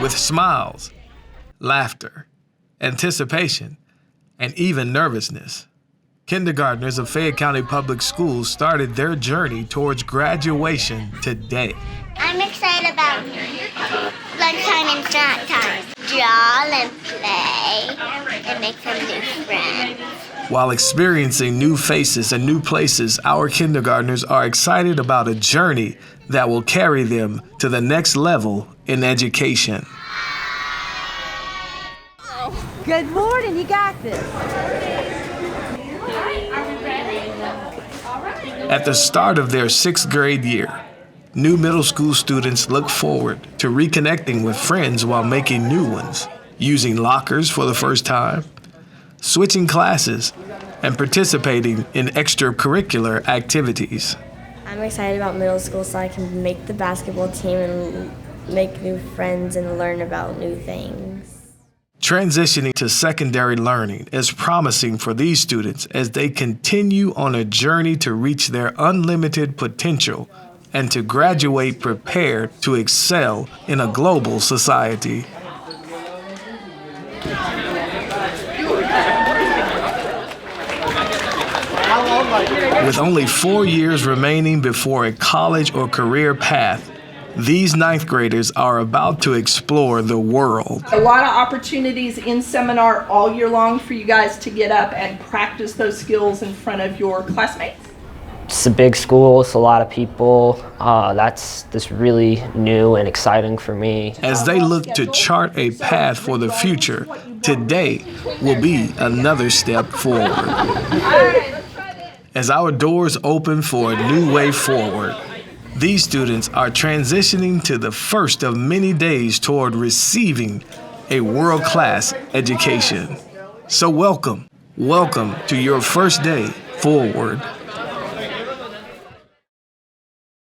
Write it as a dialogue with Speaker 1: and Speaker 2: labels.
Speaker 1: with smiles, laughter, anticipation, and even nervousness. Kindergartners of Fayette County Public Schools started their journey towards graduation today.
Speaker 2: I'm excited about lunchtime and snack time. Draw and play and make some new friends.
Speaker 1: While experiencing new faces and new places, our kindergartners are excited about a journey that will carry them to the next level in education.
Speaker 3: Good morning, you got this.
Speaker 1: At the start of their 6th grade year, new middle school students look forward to reconnecting with friends while making new ones, using lockers for the first time, switching classes, and participating in extracurricular activities.
Speaker 4: I'm excited about middle school so I can make the basketball team and make new friends and learn about new things.
Speaker 1: Transitioning to secondary learning is promising for these students as they continue on a journey to reach their unlimited potential and to graduate prepared to excel in a global society. With only 4 years remaining before a college or career path, these 9th graders are about to explore the world.
Speaker 5: A lot of opportunities in seminar all year long for you guys to get up and practice those skills in front of your classmates.
Speaker 6: It's a big school, it's a lot of people. That's really new and exciting for me.
Speaker 1: As they look to chart a path for the future, today will be another step forward. As our doors open for a new way forward, these students are transitioning to the first of many days toward receiving a world-class education. So welcome to your first day forward.